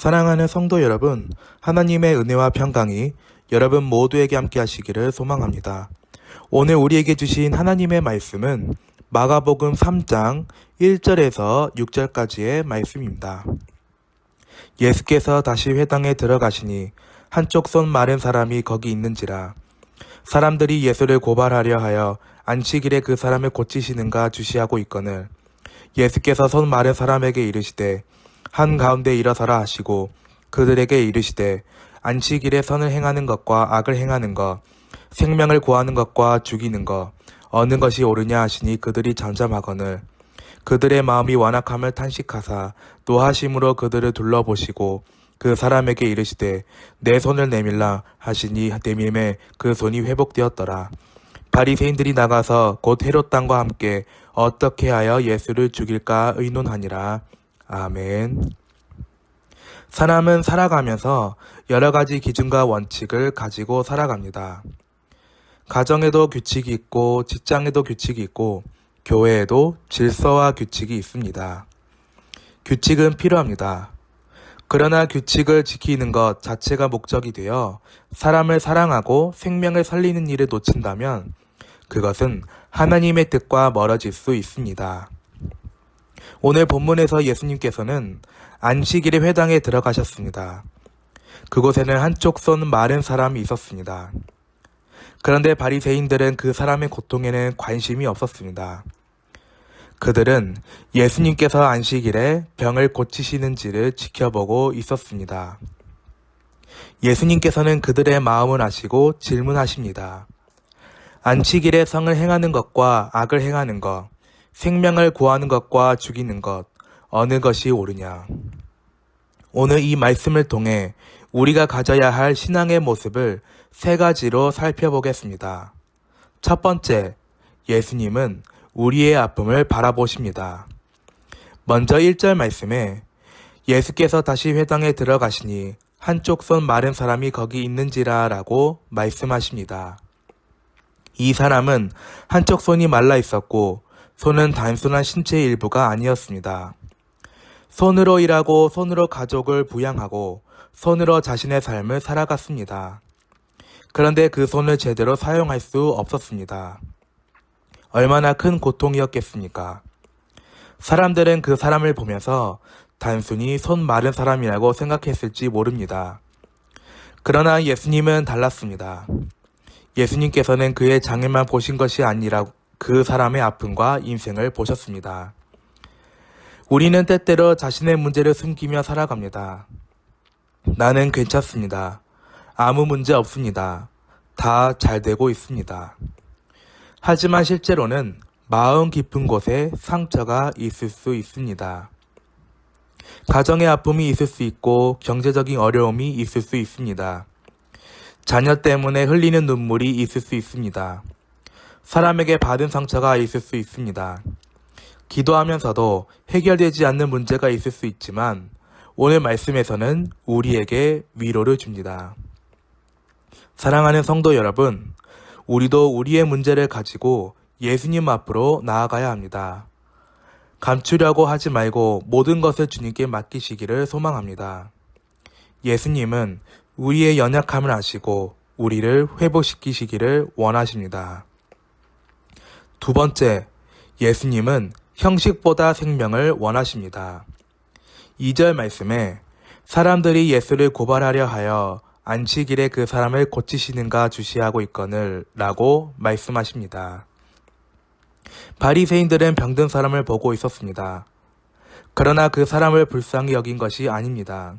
사랑하는 성도 여러분, 하나님의 은혜와 평강이 여러분 모두에게 함께 하시기를 소망합니다. 오늘 우리에게 주신 하나님의 말씀은 마가복음 3장 1절에서 6절까지의 말씀입니다. 예수께서 다시 회당에 들어가시니 한쪽 손 마른 사람이 거기 있는지라. 사람들이 예수를 고발하려 하여 안식일에 그 사람을 고치시는가 주시하고 있거늘 예수께서 손 마른 사람에게 이르시되 한가운데 일어서라 하시고 그들에게 이르시되 안식일에 선을 행하는 것과 악을 행하는 것, 생명을 구하는 것과 죽이는 것, 어느 것이 옳으냐 하시니 그들이 잠잠하거늘 그들의 마음이 완악함을 탄식하사 노하심으로 그들을 둘러보시고 그 사람에게 이르시되 내 손을 내밀라 하시니 내밀매 그 손이 회복되었더라. 바리새인들이 나가서 곧 헤롯 당과 함께 어떻게 하여 예수를 죽일까 의논하니라. 아멘. 사람은 살아가면서 여러 가지 기준과 원칙을 가지고 살아갑니다. 가정에도 규칙이 있고 직장에도 규칙이 있고 교회에도 질서와 규칙이 있습니다. 규칙은 필요합니다. 그러나 규칙을 지키는 것 자체가 목적이 되어 사람을 사랑하고 생명을 살리는 일을 놓친다면 그것은 하나님의 뜻과 멀어질 수 있습니다. 오늘 본문에서 예수님께서는 안식일에 회당에 들어가셨습니다. 그곳에는 한쪽 손 마른 사람이 있었습니다. 그런데 바리새인들은 그 사람의 고통에는 관심이 없었습니다. 그들은 예수님께서 안식일에 병을 고치시는지를 지켜보고 있었습니다. 예수님께서는 그들의 마음을 아시고 질문하십니다. 안식일에 성을 행하는 것과 악을 행하는 것, 생명을 구하는 것과 죽이는 것, 어느 것이 옳으냐? 오늘 이 말씀을 통해 우리가 가져야 할 신앙의 모습을 세 가지로 살펴보겠습니다. 첫 번째, 예수님은 우리의 아픔을 바라보십니다. 먼저 1절 말씀에 예수께서 다시 회당에 들어가시니 한쪽 손 마른 사람이 거기 있는지라 라고 말씀하십니다. 이 사람은 한쪽 손이 말라 있었고 손은 단순한 신체의 일부가 아니었습니다. 손으로 일하고 손으로 가족을 부양하고 손으로 자신의 삶을 살아갔습니다. 그런데 그 손을 제대로 사용할 수 없었습니다. 얼마나 큰 고통이었겠습니까? 사람들은 그 사람을 보면서 단순히 손 마른 사람이라고 생각했을지 모릅니다. 그러나 예수님은 달랐습니다. 예수님께서는 그의 장애만 보신 것이 아니라 그 사람의 아픔과 인생을 보셨습니다. 우리는 때때로 자신의 문제를 숨기며 살아갑니다. 나는 괜찮습니다. 아무 문제 없습니다. 다 잘 되고 있습니다. 하지만 실제로는 마음 깊은 곳에 상처가 있을 수 있습니다. 가정의 아픔이 있을 수 있고 경제적인 어려움이 있을 수 있습니다. 자녀 때문에 흘리는 눈물이 있을 수 있습니다. 사람에게 받은 상처가 있을 수 있습니다. 기도하면서도 해결되지 않는 문제가 있을 수 있지만 오늘 말씀에서는 우리에게 위로를 줍니다. 사랑하는 성도 여러분, 우리도 우리의 문제를 가지고 예수님 앞으로 나아가야 합니다. 감추려고 하지 말고 모든 것을 주님께 맡기시기를 소망합니다. 예수님은 우리의 연약함을 아시고 우리를 회복시키시기를 원하십니다. 두 번째, 예수님은 형식보다 생명을 원하십니다. 2절 말씀에 사람들이 예수를 고발하려 하여 안식일에 그 사람을 고치시는가 주시하고 있거늘 라고 말씀하십니다. 바리새인들은 병든 사람을 보고 있었습니다. 그러나 그 사람을 불쌍히 여긴 것이 아닙니다.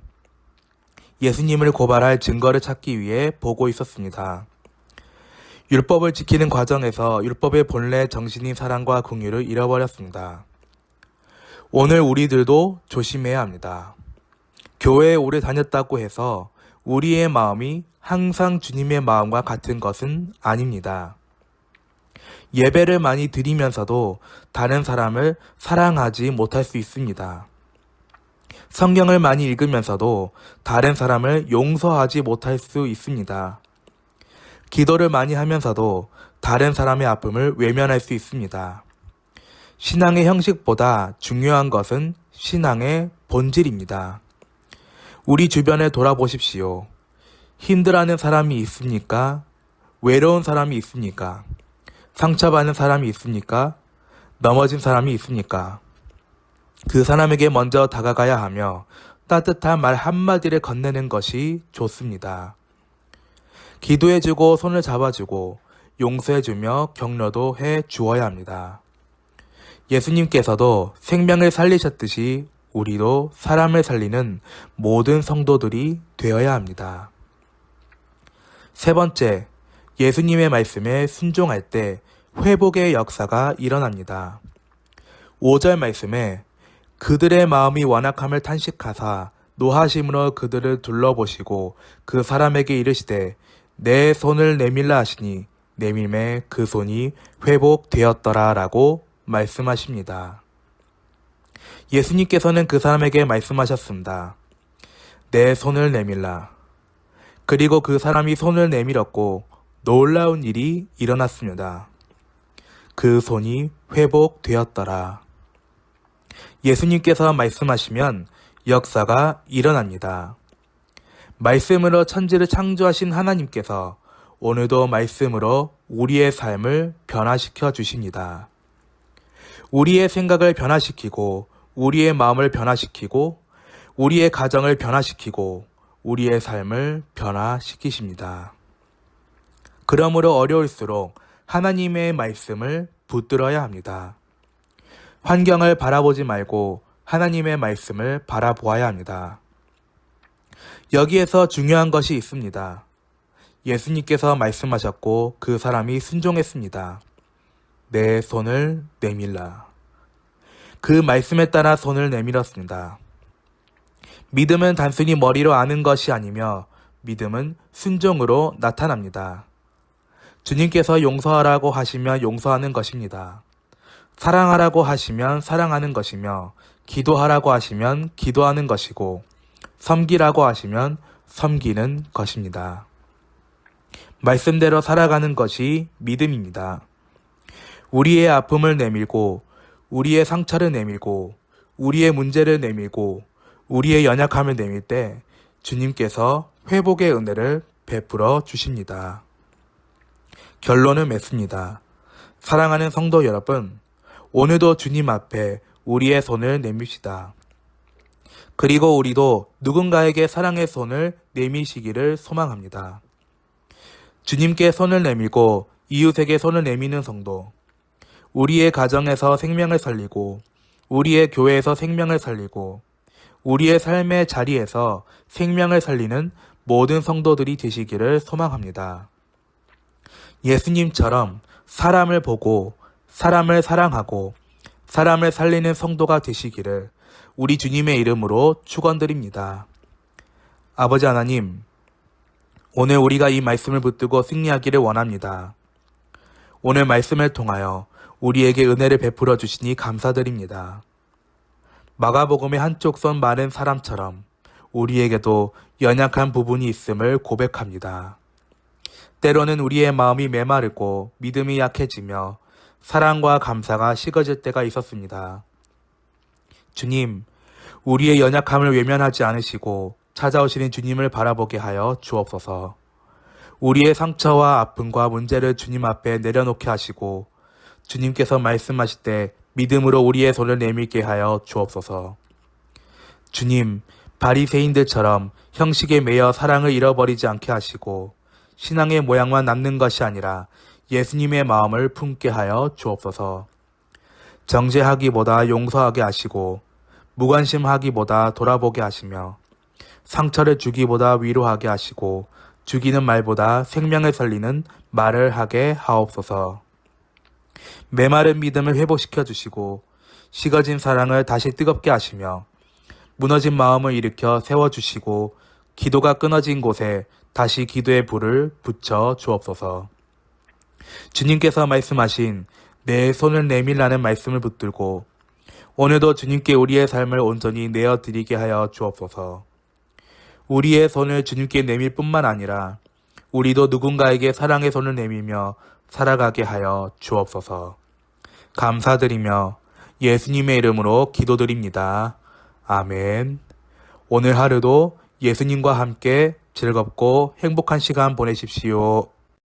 예수님을 고발할 증거를 찾기 위해 보고 있었습니다. 율법을 지키는 과정에서 율법의 본래 정신인 사랑과 긍휼을 잃어버렸습니다. 오늘 우리들도 조심해야 합니다. 교회에 오래 다녔다고 해서 우리의 마음이 항상 주님의 마음과 같은 것은 아닙니다. 예배를 많이 드리면서도 다른 사람을 사랑하지 못할 수 있습니다. 성경을 많이 읽으면서도 다른 사람을 용서하지 못할 수 있습니다. 기도를 많이 하면서도 다른 사람의 아픔을 외면할 수 있습니다. 신앙의 형식보다 중요한 것은 신앙의 본질입니다. 우리 주변에 돌아보십시오. 힘들어하는 사람이 있습니까? 외로운 사람이 있습니까? 상처받는 사람이 있습니까? 넘어진 사람이 있습니까? 그 사람에게 먼저 다가가야 하며 따뜻한 말 한마디를 건네는 것이 좋습니다. 기도해주고 손을 잡아주고 용서해주며 격려도 해 주어야 합니다. 예수님께서도 생명을 살리셨듯이 우리도 사람을 살리는 모든 성도들이 되어야 합니다. 세 번째, 예수님의 말씀에 순종할 때 회복의 역사가 일어납니다. 5절 말씀에 그들의 마음이 완악함을 탄식하사 노하심으로 그들을 둘러보시고 그 사람에게 이르시되 내 손을 내밀라 하시니 내밀매 그 손이 회복되었더라 라고 말씀하십니다. 예수님께서는 그 사람에게 말씀하셨습니다. 내 손을 내밀라. 그리고 그 사람이 손을 내밀었고 놀라운 일이 일어났습니다. 그 손이 회복되었더라. 예수님께서 말씀하시면 역사가 일어납니다. 말씀으로 천지를 창조하신 하나님께서 오늘도 말씀으로 우리의 삶을 변화시켜 주십니다. 우리의 생각을 변화시키고 우리의 마음을 변화시키고 우리의 가정을 변화시키고 우리의 삶을 변화시키십니다. 그러므로 어려울수록 하나님의 말씀을 붙들어야 합니다. 환경을 바라보지 말고 하나님의 말씀을 바라보아야 합니다. 여기에서 중요한 것이 있습니다. 예수님께서 말씀하셨고 그 사람이 순종했습니다. 내 손을 내밀라. 그 말씀에 따라 손을 내밀었습니다. 믿음은 단순히 머리로 아는 것이 아니며 믿음은 순종으로 나타납니다. 주님께서 용서하라고 하시면 용서하는 것입니다. 사랑하라고 하시면 사랑하는 것이며 기도하라고 하시면 기도하는 것이고 섬기라고 하시면 섬기는 것입니다. 말씀대로 살아가는 것이 믿음입니다. 우리의 아픔을 내밀고 우리의 상처를 내밀고 우리의 문제를 내밀고 우리의 연약함을 내밀 때 주님께서 회복의 은혜를 베풀어 주십니다. 결론을 맺습니다. 사랑하는 성도 여러분, 오늘도 주님 앞에 우리의 손을 내밉시다. 그리고 우리도 누군가에게 사랑의 손을 내미시기를 소망합니다. 주님께 손을 내밀고 이웃에게 손을 내미는 성도, 우리의 가정에서 생명을 살리고 우리의 교회에서 생명을 살리고 우리의 삶의 자리에서 생명을 살리는 모든 성도들이 되시기를 소망합니다. 예수님처럼 사람을 보고 사람을 사랑하고 사람을 살리는 성도가 되시기를 우리 주님의 이름으로 축원드립니다. 아버지 하나님, 오늘 우리가 이 말씀을 붙들고 승리하기를 원합니다. 오늘 말씀을 통하여 우리에게 은혜를 베풀어 주시니 감사드립니다. 마가복음의 한쪽 손 마른 사람처럼 우리에게도 연약한 부분이 있음을 고백합니다. 때로는 우리의 마음이 메마르고 믿음이 약해지며 사랑과 감사가 식어질 때가 있었습니다. 주님, 우리의 연약함을 외면하지 않으시고 찾아오시는 주님을 바라보게 하여 주옵소서. 우리의 상처와 아픔과 문제를 주님 앞에 내려놓게 하시고 주님께서 말씀하실 때 믿음으로 우리의 손을 내밀게 하여 주옵소서. 주님, 바리새인들처럼 형식에 매여 사랑을 잃어버리지 않게 하시고 신앙의 모양만 남는 것이 아니라 예수님의 마음을 품게 하여 주옵소서. 정죄하기보다 용서하게 하시고 무관심하기보다 돌아보게 하시며 상처를 주기보다 위로하게 하시고 죽이는 말보다 생명을 살리는 말을 하게 하옵소서. 메마른 믿음을 회복시켜 주시고 식어진 사랑을 다시 뜨겁게 하시며 무너진 마음을 일으켜 세워주시고 기도가 끊어진 곳에 다시 기도의 불을 붙여 주옵소서. 주님께서 말씀하신 내 손을 내밀라는 말씀을 붙들고 오늘도 주님께 우리의 삶을 온전히 내어드리게 하여 주옵소서. 우리의 손을 주님께 내밀 뿐만 아니라 우리도 누군가에게 사랑의 손을 내밀며 살아가게 하여 주옵소서. 감사드리며 예수님의 이름으로 기도드립니다. 아멘. 오늘 하루도 예수님과 함께 즐겁고 행복한 시간 보내십시오.